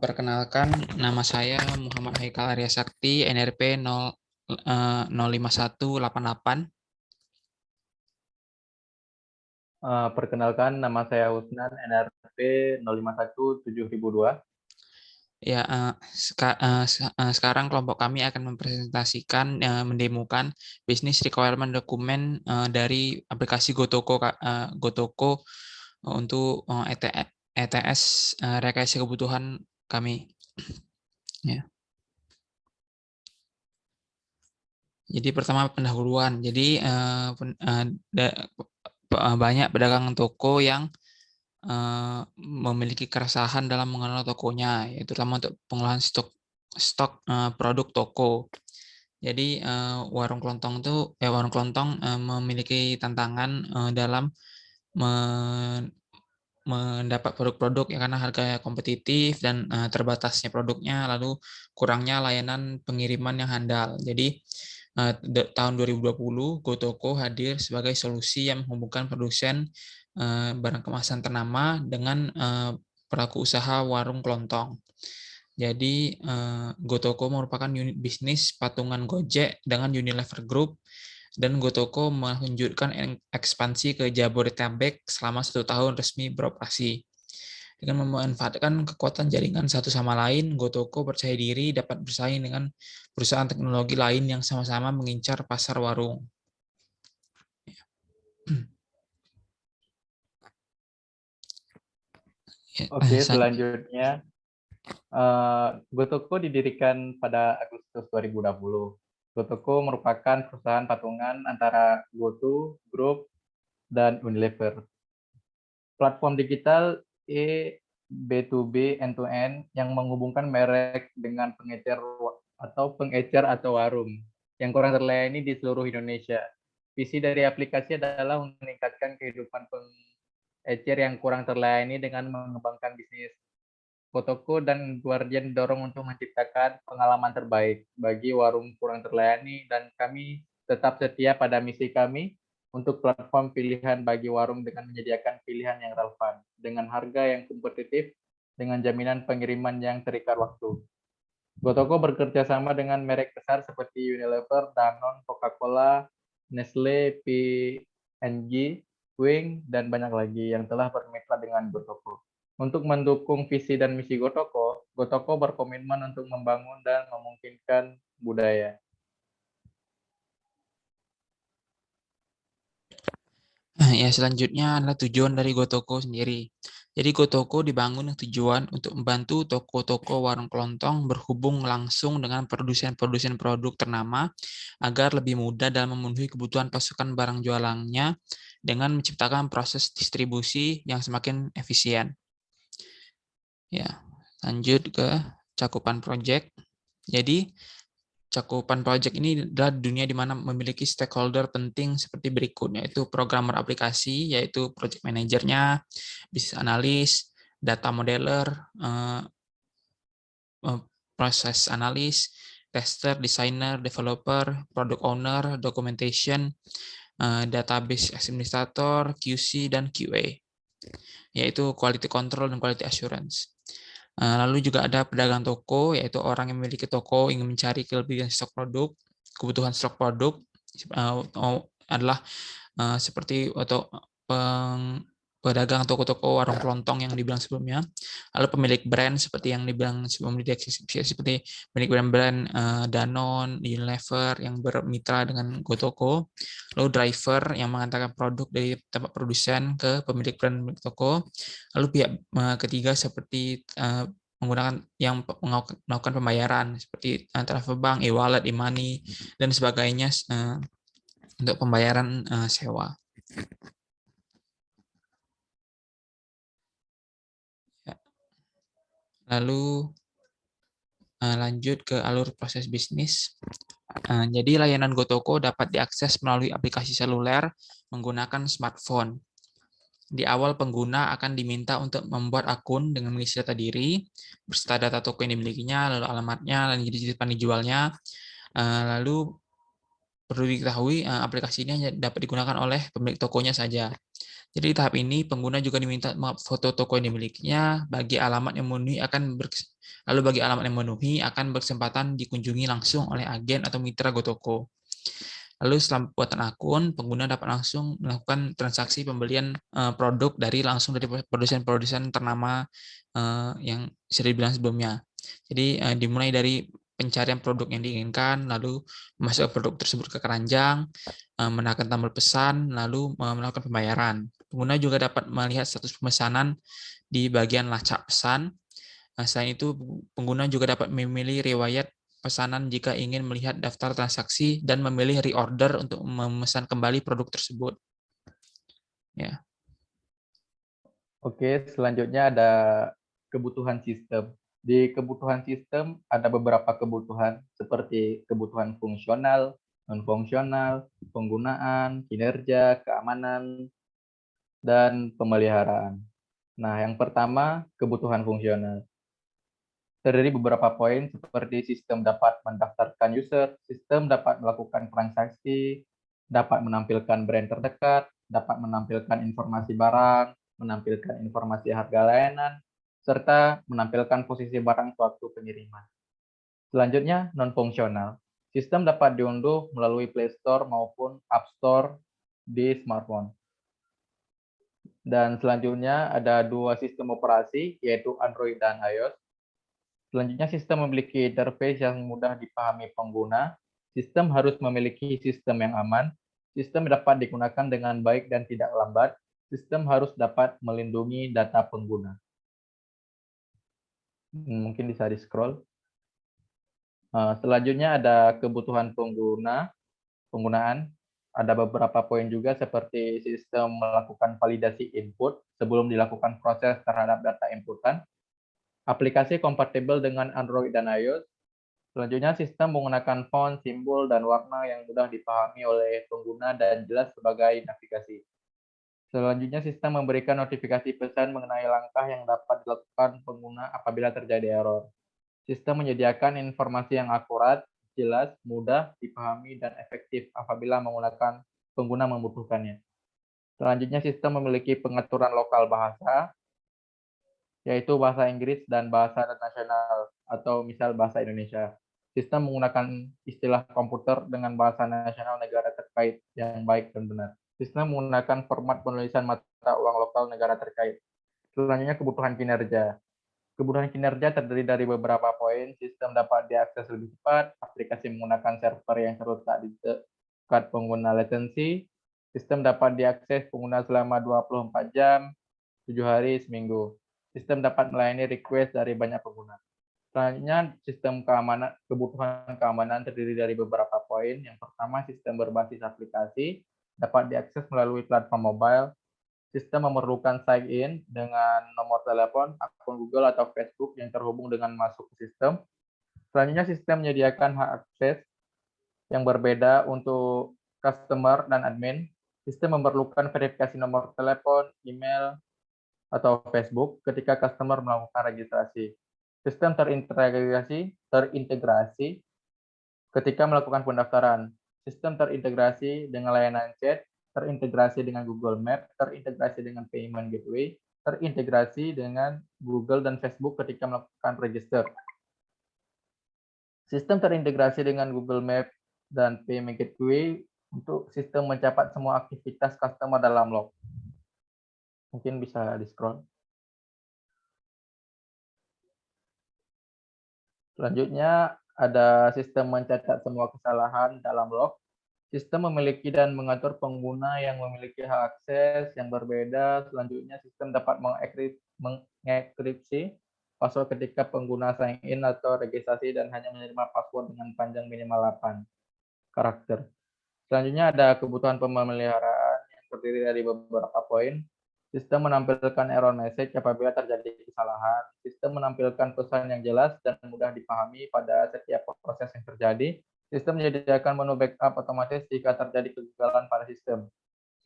Perkenalkan, nama saya Muhammad Haikal Arya Sakti, NRP 05188. Perkenalkan, nama saya Usnan, NRP 0517.002. Ya, sekarang kelompok kami akan mempresentasikan, mendemokan bisnis requirement dokumen dari aplikasi Gotoko, Gotoko untuk ETS, rekayasa kebutuhan kami. Ya. Jadi pertama pendahuluan. Jadi banyak pedagang toko yang memiliki keresahan dalam mengelola tokonya, yaitu terutama untuk pengolahan stok produk toko. Jadi warung kelontong memiliki tantangan dalam mendapat produk-produk ya, karena harganya kompetitif dan terbatasnya produknya, lalu kurangnya layanan pengiriman yang handal. Jadi tahun 2020 Gotoko hadir sebagai solusi yang menghubungkan produsen barang kemasan ternama dengan pelaku usaha warung kelontong. Jadi Gotoko merupakan unit bisnis patungan Gojek dengan Unilever Group, dan Gotoko melanjutkan ekspansi ke Jabodetabek selama 1 tahun resmi beroperasi. Dengan memanfaatkan kekuatan jaringan satu sama lain, Gotoko percaya diri dapat bersaing dengan perusahaan teknologi lain yang sama-sama mengincar pasar warung. Oke, selanjutnya, Gotoko didirikan pada Agustus 2020. Gotoko merupakan perusahaan patungan antara GoTo, Group, dan Unilever. Platform digital B2B end-to-end yang menghubungkan merek dengan pengecer atau warung yang kurang terlayani di seluruh Indonesia. Visi dari aplikasi adalah meningkatkan kehidupan pengecer yang kurang terlayani dengan mengembangkan bisnis. Gotoko dan Guardian dorong untuk menciptakan pengalaman terbaik bagi warung kurang terlayani, dan kami tetap setia pada misi kami untuk platform pilihan bagi warung dengan menyediakan pilihan yang relevan, dengan harga yang kompetitif, dengan jaminan pengiriman yang terikat waktu. Gotoko bekerja sama dengan merek besar seperti Unilever, Danone, Coca-Cola, Nestle, P&G, Wing, dan banyak lagi yang telah bermitra dengan Gotoko. Untuk mendukung visi dan misi Gotoko, Gotoko berkomitmen untuk membangun dan memungkinkan budaya. Ya, selanjutnya adalah tujuan dari Gotoko sendiri. Jadi Gotoko dibangun dengan tujuan untuk membantu toko-toko warung kelontong berhubung langsung dengan produsen-produsen produk ternama agar lebih mudah dalam memenuhi kebutuhan pasokan barang jualannya dengan menciptakan proses distribusi yang semakin efisien. Ya, lanjut ke cakupan project. Jadi cakupan project ini adalah dunia di mana memiliki stakeholder penting seperti berikut, yaitu programmer aplikasi, yaitu project manajernya, business analis, data modeler, proses analis, tester, designer, developer, product owner, documentation, database administrator, QC, dan QA, yaitu quality control dan quality assurance. Lalu juga ada pedagang toko, yaitu orang yang memiliki toko ingin mencari kelebihan stok produk, kebutuhan stok produk adalah seperti atau pedagang toko-toko warung kelontong yang dibilang sebelumnya. Lalu pemilik brand seperti yang dibilang sebelum di deskripsi, seperti pemilik brand Danone, Unilever yang bermitra dengan Gotoko. Lalu driver yang mengantarkan produk dari tempat produsen ke pemilik brand toko. Lalu pihak ketiga seperti menggunakan yang melakukan pembayaran seperti transfer bank, e-wallet, e-money, dan sebagainya untuk pembayaran sewa. Lalu lanjut ke alur proses bisnis. Jadi layanan Gotoko dapat diakses melalui aplikasi seluler menggunakan smartphone. Di awal pengguna akan diminta untuk membuat akun dengan mengisi data diri, beserta data toko yang dimilikinya, lalu alamatnya, dan jenis dijualnya. Lalu perlu diketahui aplikasi ini hanya dapat digunakan oleh pemilik tokonya saja. Jadi tahap ini pengguna juga diminta foto toko yang dimilikinya. Bagi alamat yang memenuhi akan berkesempatan dikunjungi langsung oleh agen atau mitra GoToko. Lalu setelah pembuatan akun, pengguna dapat langsung melakukan transaksi pembelian produk dari produsen-produsen ternama yang sudah dibilang sebelumnya. Jadi dimulai dari pencarian produk yang diinginkan, lalu memasukkan produk tersebut ke keranjang, menekan tombol pesan, lalu melakukan pembayaran. Pengguna juga dapat melihat status pemesanan di bagian lacak pesan. Selain itu, pengguna juga dapat memilih riwayat pesanan jika ingin melihat daftar transaksi dan memilih reorder untuk memesan kembali produk tersebut. Ya. Oke, selanjutnya ada kebutuhan sistem. Di kebutuhan sistem ada beberapa kebutuhan seperti kebutuhan fungsional, non-fungsional, penggunaan, kinerja, keamanan, dan pemeliharaan. Nah, yang pertama, kebutuhan fungsional. Terdiri beberapa poin seperti sistem dapat mendaftarkan user, sistem dapat melakukan transaksi, dapat menampilkan brand terdekat, dapat menampilkan informasi barang, menampilkan informasi harga layanan, serta menampilkan posisi barang sewaktu pengiriman. Selanjutnya, non-fungsional. Sistem dapat diunduh melalui Play Store maupun App Store di smartphone. Dan selanjutnya ada dua sistem operasi, yaitu Android dan iOS. Selanjutnya, sistem memiliki interface yang mudah dipahami pengguna. Sistem harus memiliki sistem yang aman. Sistem dapat digunakan dengan baik dan tidak lambat. Sistem harus dapat melindungi data pengguna. Mungkin bisa di-scroll. Selanjutnya ada kebutuhan penggunaan. Ada beberapa poin juga seperti sistem melakukan validasi input sebelum dilakukan proses terhadap data inputan. Aplikasi kompatibel dengan Android dan iOS. Selanjutnya, sistem menggunakan font, simbol, dan warna yang mudah dipahami oleh pengguna dan jelas sebagai navigasi. Selanjutnya, sistem memberikan notifikasi pesan mengenai langkah yang dapat dilakukan pengguna apabila terjadi error. Sistem menyediakan informasi yang akurat, jelas, mudah dipahami, dan efektif apabila pengguna membutuhkannya. Selanjutnya, sistem memiliki pengaturan lokal bahasa, yaitu bahasa Inggris dan bahasa nasional, atau misal bahasa Indonesia. Sistem menggunakan istilah komputer dengan bahasa nasional negara terkait yang baik dan benar. Sistem menggunakan format penulisan mata uang lokal negara terkait. Selanjutnya, kebutuhan kinerja. Kebutuhan kinerja terdiri dari beberapa poin. Sistem dapat diakses lebih cepat, aplikasi menggunakan server yang terletak di dekat pengguna latensi. Sistem dapat diakses pengguna selama 24 jam, 7 hari seminggu. Sistem dapat melayani request dari banyak pengguna. Selanjutnya, sistem kebutuhan keamanan terdiri dari beberapa poin. Yang pertama, sistem berbasis aplikasi dapat diakses melalui platform mobile. Sistem memerlukan sign-in dengan nomor telepon, akun Google atau Facebook yang terhubung dengan masuk ke sistem. Selanjutnya, sistem menyediakan hak akses yang berbeda untuk customer dan admin. Sistem memerlukan verifikasi nomor telepon, email, atau Facebook ketika customer melakukan registrasi. Sistem terintegrasi ketika melakukan pendaftaran. Sistem terintegrasi dengan layanan chat, terintegrasi dengan Google Map, terintegrasi dengan Payment Gateway, terintegrasi dengan Google dan Facebook ketika melakukan register. Sistem terintegrasi dengan Google Map dan Payment Gateway untuk sistem mencatat semua aktivitas customer dalam log. Mungkin bisa di-scroll. Selanjutnya, ada sistem mencatat semua kesalahan dalam log. Sistem memiliki dan mengatur pengguna yang memiliki hak akses yang berbeda. Selanjutnya, sistem dapat mengekripsi password ketika pengguna sign in atau registrasi dan hanya menerima password dengan panjang minimal 8 karakter. Selanjutnya, ada kebutuhan pemeliharaan yang terdiri dari beberapa poin. Sistem menampilkan error message apabila terjadi kesalahan. Sistem menampilkan pesan yang jelas dan mudah dipahami pada setiap proses yang terjadi. Sistem menyediakan menu backup otomatis jika terjadi kegagalan pada sistem.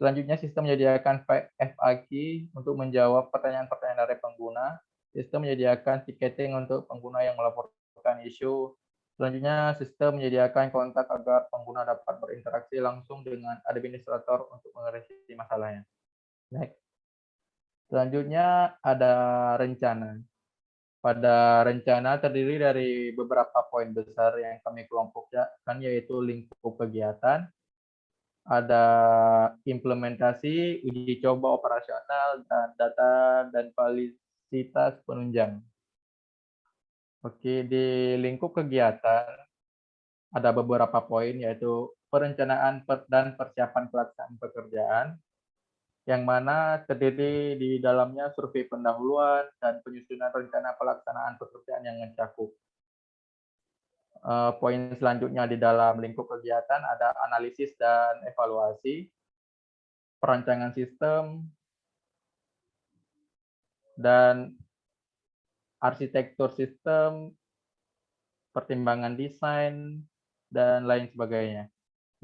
Selanjutnya, sistem menyediakan FAQ untuk menjawab pertanyaan-pertanyaan dari pengguna. Sistem menyediakan ticketing untuk pengguna yang melaporkan isu. Selanjutnya, sistem menyediakan kontak agar pengguna dapat berinteraksi langsung dengan administrator untuk mengatasi masalahnya. Next. Selanjutnya ada rencana. Pada rencana terdiri dari beberapa poin besar yang kami kelompokkan, yaitu lingkup kegiatan, ada implementasi, uji coba operasional, dan data dan validitas penunjang. Oke, di lingkup kegiatan ada beberapa poin, yaitu perencanaan dan persiapan pelaksanaan pekerjaan, yang mana terdiri di dalamnya survei pendahuluan dan penyusunan rencana pelaksanaan pekerjaan yang mencakup. Poin selanjutnya di dalam lingkup kegiatan ada analisis dan evaluasi, perancangan sistem, dan arsitektur sistem, pertimbangan desain, dan lain sebagainya.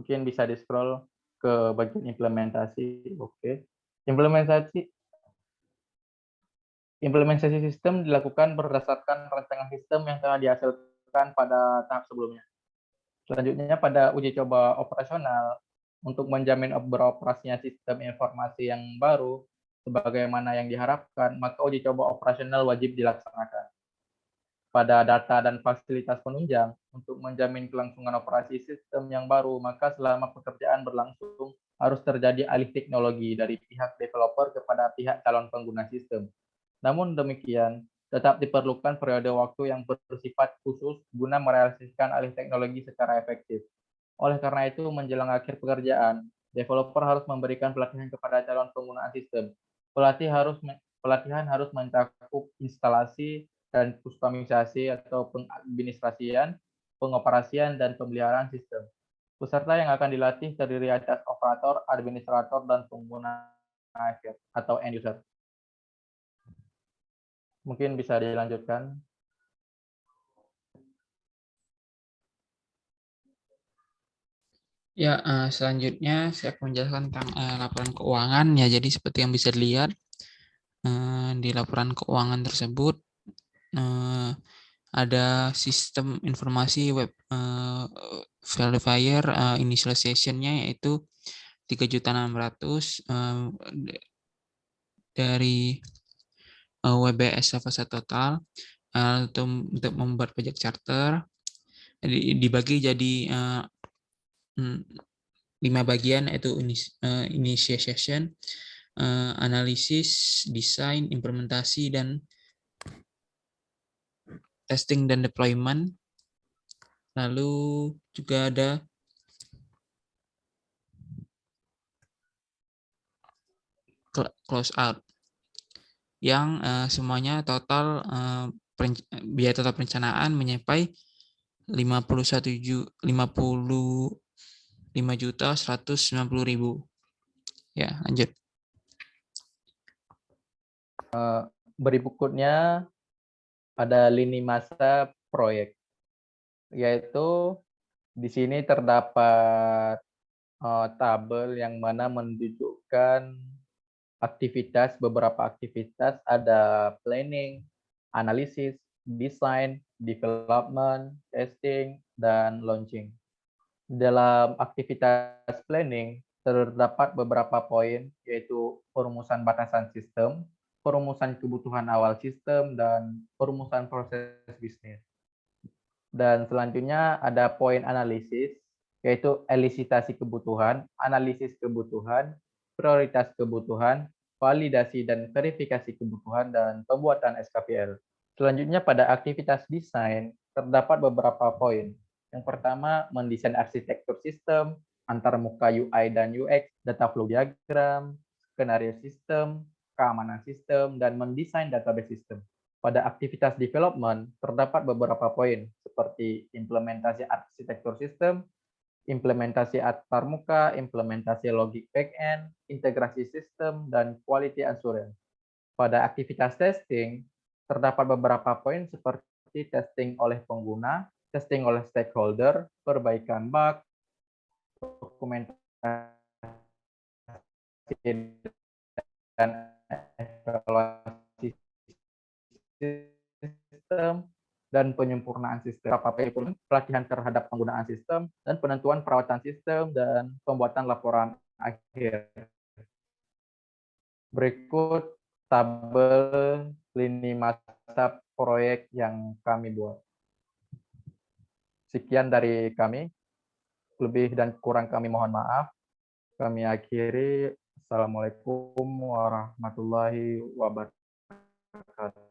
Mungkin bisa di-scroll ke bagian implementasi. Oke. Implementasi sistem dilakukan berdasarkan rancangan sistem yang telah dihasilkan pada tahap sebelumnya. Selanjutnya pada uji coba operasional, untuk menjamin beroperasinya sistem informasi yang baru sebagaimana yang diharapkan, maka uji coba operasional wajib dilaksanakan. Pada data dan fasilitas penunjang, untuk menjamin kelangsungan operasi sistem yang baru, maka selama pekerjaan berlangsung harus terjadi alih teknologi dari pihak developer kepada pihak calon pengguna sistem. Namun demikian, tetap diperlukan periode waktu yang bersifat khusus guna merealisasikan alih teknologi secara efektif. Oleh karena itu, menjelang akhir pekerjaan, developer harus memberikan pelatihan kepada calon penggunaan sistem. Pelatihan harus mencakup instalasi dan kustomisasi atau pengadministrasian, pengoperasian, dan pemeliharaan sistem. Peserta yang akan dilatih terdiri atas operator, administrator, dan pengguna akhir atau end user. Mungkin bisa dilanjutkan. Ya, selanjutnya saya akan menjelaskan tentang laporan keuangan. Ya, jadi seperti yang bisa dilihat di laporan keuangan tersebut ada sistem informasi web verifier initialization-nya yaitu 3.600.000 dari WBS Savasa Total untuk membuat pajak charter dibagi jadi 5 bagian, yaitu initiation, analisis, desain, implementasi, dan testing dan deployment. Lalu juga ada close out yang semuanya total biaya total perencanaan mencapai 55.190.000. Ya, lanjut. Berikutnya ada lini masa proyek, yaitu di sini terdapat tabel yang mana menunjukkan beberapa aktivitas, ada planning, analisis, design, development, testing, dan launching. Dalam aktivitas planning terdapat beberapa poin, yaitu perumusan batasan sistem, perumusan kebutuhan awal sistem, dan perumusan proses bisnis. Dan selanjutnya ada poin analisis, yaitu elisitasi kebutuhan, analisis kebutuhan, prioritas kebutuhan, validasi dan verifikasi kebutuhan, dan pembuatan SKPL. Selanjutnya pada aktivitas desain, terdapat beberapa poin. Yang pertama, mendesain arsitektur sistem, antarmuka UI dan UX, data flow diagram, skenario sistem, keamanan sistem, dan mendesain database sistem. Pada aktivitas development, terdapat beberapa poin, seperti implementasi arsitektur sistem, implementasi antarmuka, implementasi logik backend, integrasi sistem, dan quality assurance. Pada aktivitas testing, terdapat beberapa poin seperti testing oleh pengguna, testing oleh stakeholder, perbaikan bug, dokumentasi dan evaluasi sistem, dan penyempurnaan sistem, pelatihan terhadap penggunaan sistem, dan penentuan perawatan sistem, dan pembuatan laporan akhir. Berikut tabel lini masa proyek yang kami buat. Sekian dari kami. Lebih dan kurang kami mohon maaf. Kami akhiri. Assalamualaikum warahmatullahi wabarakatuh.